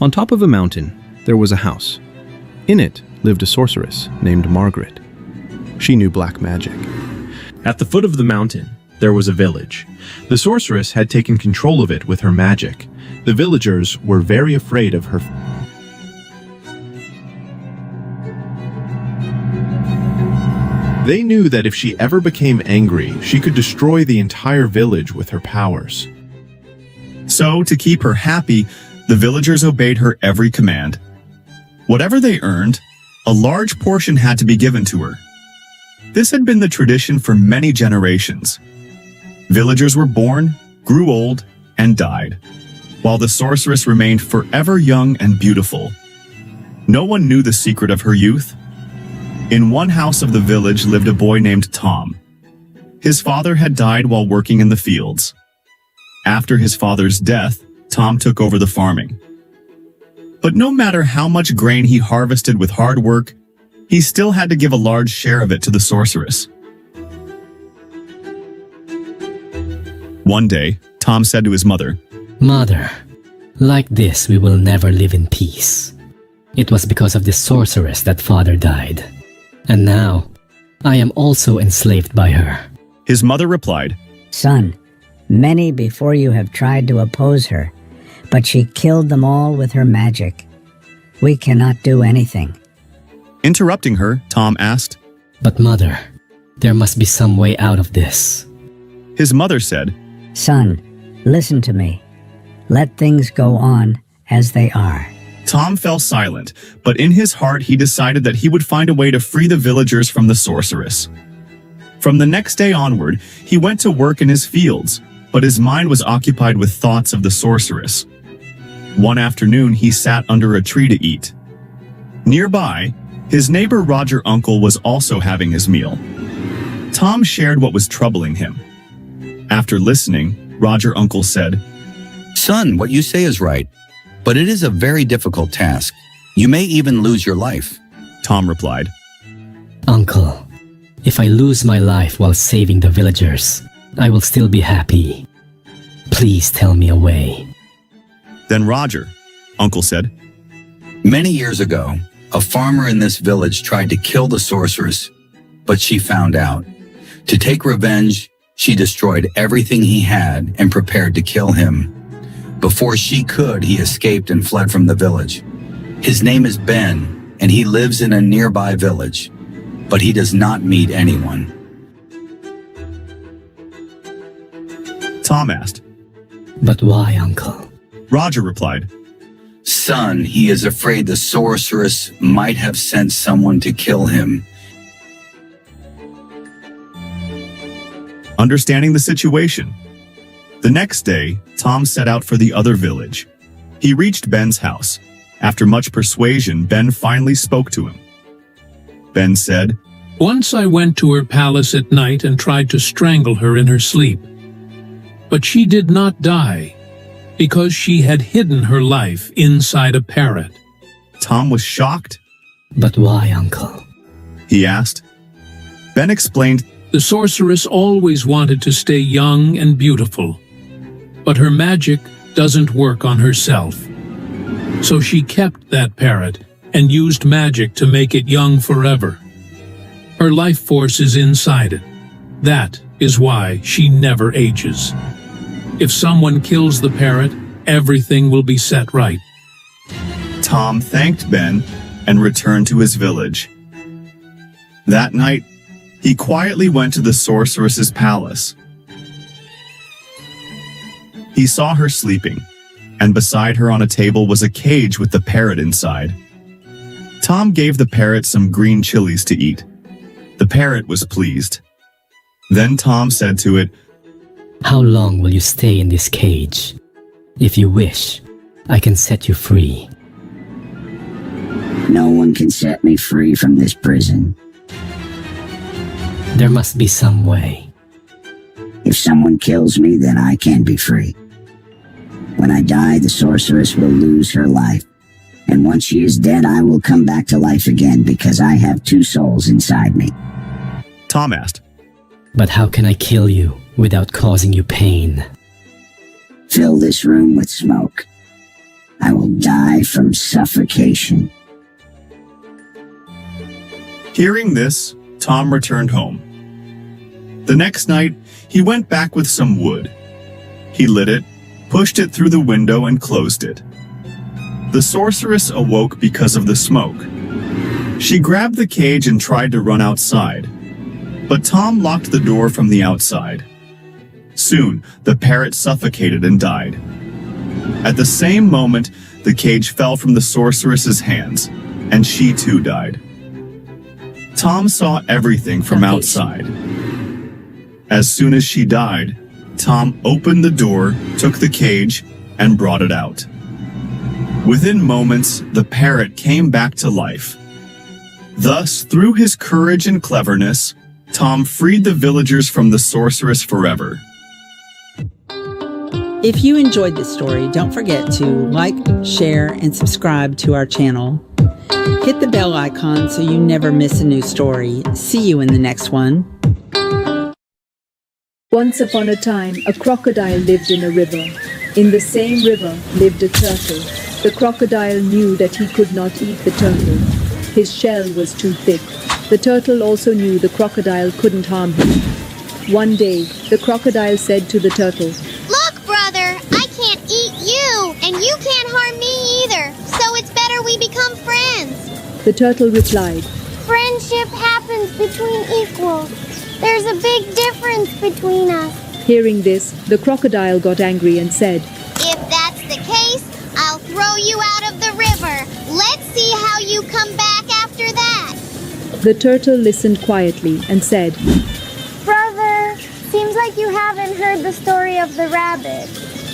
On top of a mountain, there was a house. In it lived a sorceress named Margaret. She knew black magic. At the foot of the mountain, there was a village. The sorceress had taken control of it with her magic. The villagers were very afraid of her. They knew that if she ever became angry, she could destroy the entire village with her powers. So, to keep her happy, the villagers obeyed her every command. Whatever they earned, a large portion had to be given to her. This had been the tradition for many generations. Villagers were born, grew old, and died, while the sorceress remained forever young and beautiful. No one knew the secret of her youth. In one house of the village lived a boy named Tom. His father had died while working in the fields. After his father's death, Tom took over the farming. But no matter how much grain he harvested with hard work, he still had to give a large share of it to the sorceress. One day, Tom said to his mother, "Mother, like this we will never live in peace. It was because of the sorceress that father died. And now, I am also enslaved by her." His mother replied, "Son, many before you have tried to oppose her, but she killed them all with her magic. We cannot do anything." Interrupting her, Tom asked, "But mother, there must be some way out of this." His mother said, "Son, listen to me. Let things go on as they are." Tom fell silent, but in his heart he decided that he would find a way to free the villagers from the sorceress. From the next day onward, he went to work in his fields, but his mind was occupied with thoughts of the sorceress. One afternoon, he sat under a tree to eat. Nearby, his neighbor Roger Uncle was also having his meal. Tom shared what was troubling him. After listening, Roger Uncle said, "Son, what you say is right, but it is a very difficult task. You may even lose your life." Tom replied, "Uncle, if I lose my life while saving the villagers, I will still be happy. Please tell me a way." Then Roger, Uncle said, "Many years ago, a farmer in this village tried to kill the sorceress, but she found out. To take revenge, she destroyed everything he had and prepared to kill him. Before she could, he escaped and fled from the village. His name is Ben, and he lives in a nearby village, but he does not meet anyone." Tom asked, "But why, Uncle?" Roger replied, "Son, he is afraid the sorceress might have sent someone to kill him." Understanding the situation, the next day, Tom set out for the other village. He reached Ben's house. After much persuasion, Ben finally spoke to him. Ben said, "Once I went to her palace at night and tried to strangle her in her sleep. But she did not die, because she had hidden her life inside a parrot." Tom was shocked. "But why, Uncle?" he asked. Ben explained, "The sorceress always wanted to stay young and beautiful. but her magic doesn't work on herself. So she kept that parrot and used magic to make it young forever. Her life force is inside it. That is why she never ages. If someone kills the parrot, everything will be set right. Tom thanked Ben and returned to his village. That night, he quietly went to the sorceress's palace. He saw her sleeping, and beside her on a table was a cage with the parrot inside. Tom gave the parrot some green chilies to eat. The parrot was pleased. Then Tom said to it, How long will you stay in this cage? If you wish, I can set you free. No one can set me free from this prison. There must be some way. If someone kills me, then I can be free. When I die, the sorceress will lose her life. And once she is dead, I will come back to life again because I have two souls inside me. Tom asked, But how can I kill you without causing you pain? Fill this room with smoke. I will die from suffocation. Hearing this, Tom returned home. The next night, he went back with some wood. He lit it, pushed it through the window, and closed it. The sorceress awoke because of the smoke. She grabbed the cage and tried to run outside, but Tom locked the door from the outside. Soon, the parrot suffocated and died. At the same moment, the cage fell from the sorceress's hands, and she too died. Tom saw everything from outside. As soon as she died, Tom opened the door, took the cage, and brought it out. Within moments, the parrot came back to life. Thus, through his courage and cleverness, Tom freed the villagers from the sorceress forever. If you enjoyed this story, don't forget to like, share, and subscribe to our channel. Hit the bell icon so you never miss a new story. See you in the next one. Once upon a time, a crocodile lived in a river. In the same river lived a turtle. The crocodile knew that he could not eat the turtle. His shell was too thick. The turtle also knew the crocodile couldn't harm him. One day, the crocodile said to the turtle, Look, brother, I can't eat you, and you can't harm me either, so it's better we become friends. The turtle replied, Friendship happens between equals. There's a big difference between us. Hearing this, the crocodile got angry and said, If that's the case, I'll throw you out of the river. Let's see how you come back after that. The turtle listened quietly and said, Brother, seems like you haven't heard the story of the rabbit.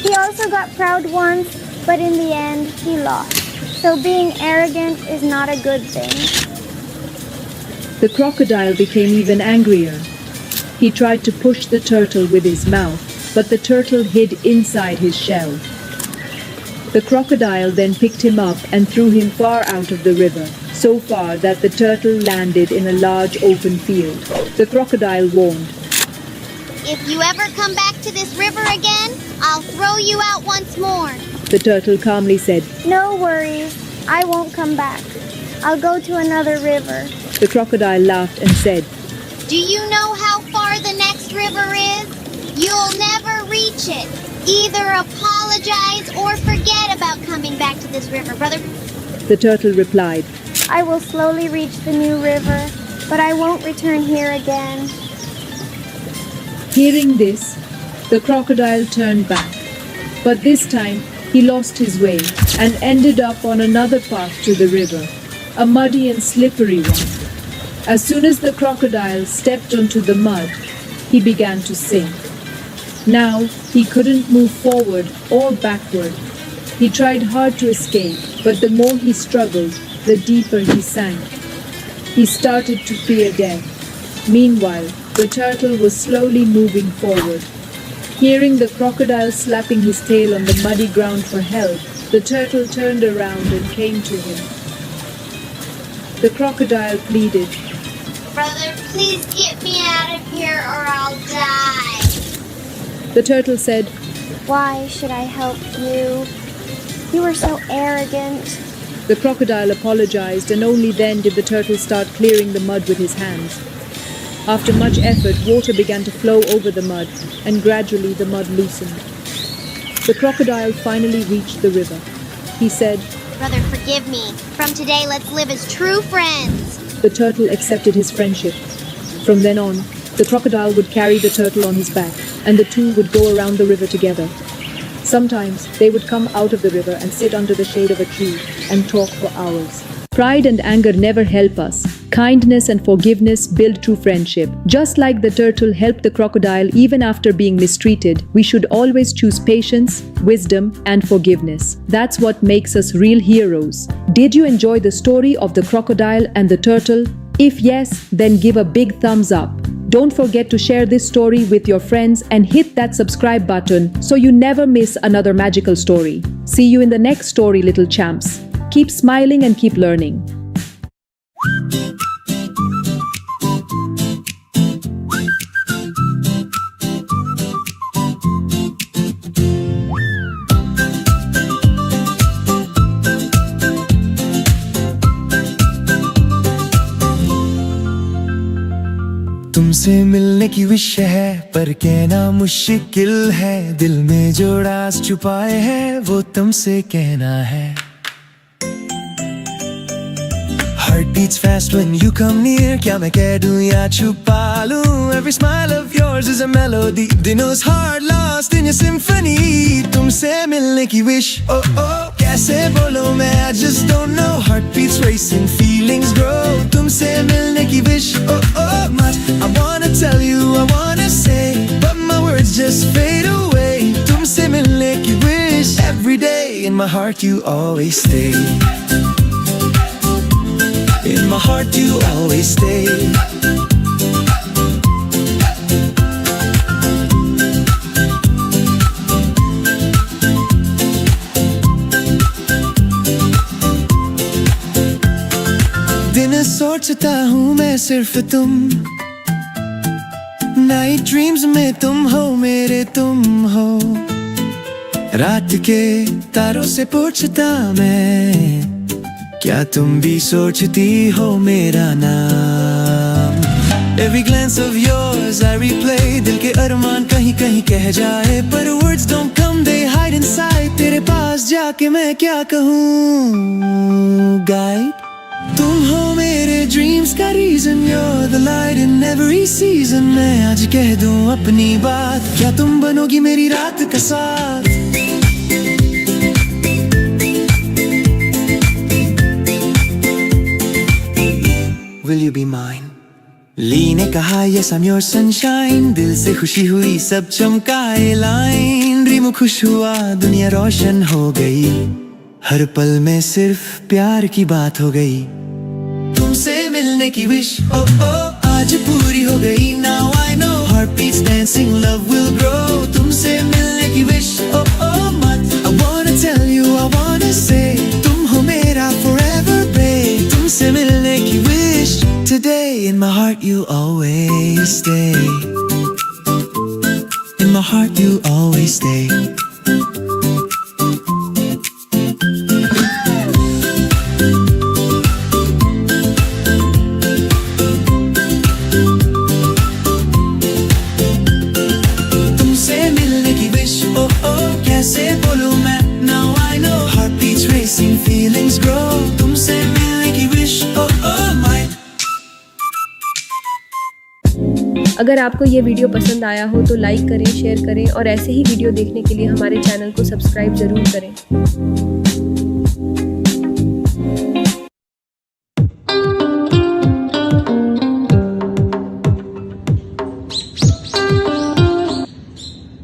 He also got proud once, but in the end, he lost. So being arrogant is not a good thing. The crocodile became even angrier. He tried to push the turtle with his mouth, but the turtle hid inside his shell. The crocodile then picked him up and threw him far out of the river, so far that the turtle landed in a large open field. The crocodile warned, If you ever come back to this river again, I'll throw you out once more. The turtle calmly said, No worries, I won't come back. I'll go to another river. The crocodile laughed and said, Do you know how far the next river is? You'll never reach it. Either apologize or forget about coming back to this river, brother. The turtle replied, I will slowly reach the new river, but I won't return here again. Hearing this, the crocodile turned back, but this time he lost his way and ended up on another path to the river, a muddy and slippery one. As soon as the crocodile stepped onto the mud, he began to sink. Now he couldn't move forward or backward. He tried hard to escape, but the more he struggled, the deeper he sank. He started to fear death. Meanwhile, the turtle was slowly moving forward. Hearing the crocodile slapping his tail on the muddy ground for help, the turtle turned around and came to him. The crocodile pleaded, Brother, please get me out of here or I'll die. The turtle said, Why should I help you? You were so arrogant. The crocodile apologized, and only then did the turtle start clearing the mud with his hands. After much effort, water began to flow over the mud, and gradually the mud loosened. The crocodile finally reached the river. He said, Brother, forgive me. From today, let's live as true friends. The turtle accepted his friendship. From then on, the crocodile would carry the turtle on his back, and the two would go around the river together. Sometimes they would come out of the river and sit under the shade of a tree and talk for hours. Pride and anger never help us. Kindness and forgiveness build true friendship. Just like the turtle helped the crocodile even after being mistreated, we should always choose patience, wisdom, and forgiveness. That's what makes us real heroes. Did you enjoy the story of the crocodile and the turtle? If yes, then give a big thumbs up. Don't forget to share this story with your friends and hit that subscribe button so you never miss another magical story. See you in the next story, little champs. Keep smiling and keep learning. तुमसे मिलने की wish है पर कहना मुश्किल है दिल में जो राज छुपाए हैं वो तुमसे कहना है Heart beats fast when you come near क्या मैं कह दूं या छुपा लूं Every smile of yours is a melody दिनों heart lost in your symphony तुमसे मिलने की wish oh oh कैसे बोलो मैं I just don't know Heart beats racing feelings grow तुमसे मिलने की wish oh oh much I wanna tell you I wanna say but my words just fade away तुमसे मिलने की wish Every day in my heart you always stay In my heart you always stay दिन सोचता हूँ मैं सिर्फ तुम Night dreams में तुम हो मेरे तुम हो रात के तारों से पूछता मैं क्या तुम भी सोचती हो मेरा नाम Every glance of yours I replay दिल के अरमान कहीं कहीं कह जाए पर words don't come they hide inside तेरे पास जाके मैं क्या कहूँ guide तुम हो मेरे dreams का reason You're the light in every season मैं आज कह दूँ अपनी बात क्या तुम बनोगी मेरी रात का साथ Will you be mine? ली ने कहा yes I'm your sunshine दिल से खुशी हुई सब चमकाए लाइन रीमू खुश हुआ दुनिया रोशन हो गई हर पल में सिर्फ प्यार की बात हो गई तुमसे मिलने की wish oh oh आज पूरी हो गई now I know heartbeats dancing love will grow तुमसे मिलने की wish oh oh मत I wanna tell you I wanna say तुम हो मेरा forever babe तुमसे मिलने की wish Today in my heart you always stay In my heart you always stay तुमसे मिलने की wish oh oh कैसे बोलूं मैं Now I know heartbeats racing feelings grow तुमसे मिलने की wish oh oh my अगर आपको ये वीडियो पसंद आया हो तो लाइक करें, शेयर करें और ऐसे ही वीडियो देखने के लिए हमारे चैनल को सब्सक्राइब जरूर करें।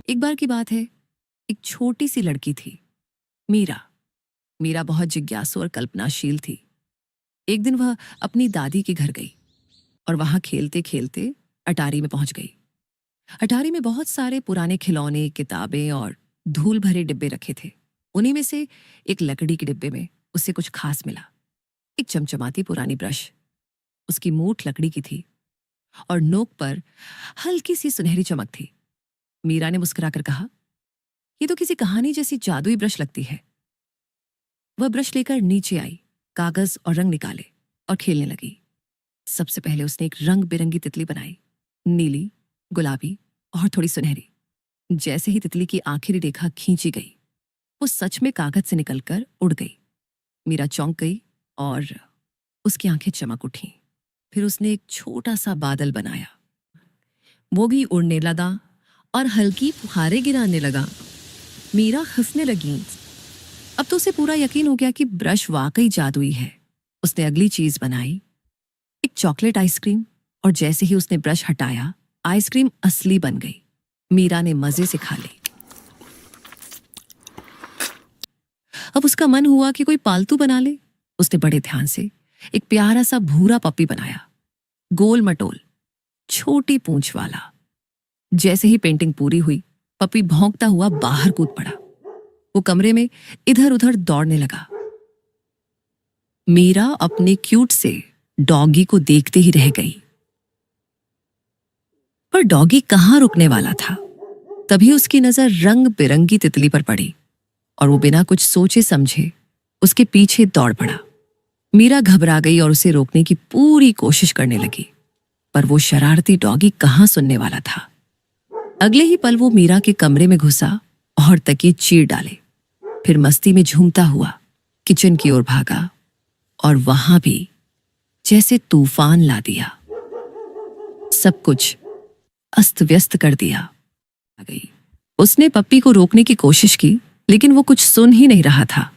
एक बार की बात है, एक छोटी सी लड़की थी, मीरा। मीरा बहुत जिज्ञासु और कल्पनाशील थी। एक दिन वह अपनी दादी के घर गई और वहां खेलते खेलते अटारी में पहुंच गई। अटारी में बहुत सारे पुराने खिलौने, किताबें और धूल भरे डिब्बे रखे थे। उन्हीं में से एक लकड़ी के डिब्बे में उसे कुछ खास मिला। एक चमचमाती पुरानी ब्रश। उसकी मूठ लकड़ी की थी और नोक पर हल्की सी सुनहरी चमक थी। मीरा ने मुस्कुराकर कहा, ये तो किसी कहानी जैसी जादुई ब्रश लगती है। वह ब्रश लेकर नीचे आई, कागज और रंग निकाले और खेलने लगी। सबसे पहले उसने एक रंग बिरंगी तितली बनाई, नीली, गुलाबी और थोड़ी सुनहरी। जैसे ही तितली की आखिरी रेखा खींची गई, वो सच में कागज से निकलकर उड़ गई। मीरा चौंक गई और उसकी आंखें चमक उठी। फिर उसने एक छोटा सा बादल बनाया। वो भी उड़ने लगा और हल्की फुहारें गिराने लगा। मीरा हंसने लगी। अब तो उसे पूरा यकीन हो गया कि ब्रश वाकई जादुई है। उसने अगली चीज बनाई, एक चॉकलेट आइसक्रीम, और जैसे ही उसने ब्रश हटाया, आइसक्रीम असली बन गई। मीरा ने मजे से खा ली। अब उसका मन हुआ कि कोई पालतू बना ले। उसने बड़े ध्यान से एक प्यारा सा भूरा पप्पी बनाया, गोल मटोल, छोटी पूंछ वाला। जैसे ही पेंटिंग पूरी हुई, पप्पी भौंकता हुआ बाहर कूद पड़ा। वो कमरे में इधर उधर दौड़ने लगा। मीरा अपने क्यूट से डॉगी को देखते ही रह गई। पर डॉगी कहाँ रुकने वाला था। तभी उसकी नजर रंग बिरंगी तितली पर पड़ी और वो बिना कुछ सोचे समझे उसके पीछे दौड़ पड़ा। मीरा घबरा गई और उसे रोकने की पूरी कोशिश करने लगी, पर वो शरारती डॉगी कहाँ सुनने वाला था। अगले ही पल वो मीरा के कमरे में घुसा और तकिए चीर डाले। फिर मस्ती में झूमता हुआ किचन की ओर भागा और वहां भी जैसे तूफान ला दिया। सब कुछ अस्त व्यस्त कर दिया। उसने पप्पी को रोकने की कोशिश की, लेकिन वो कुछ सुन ही नहीं रहा था।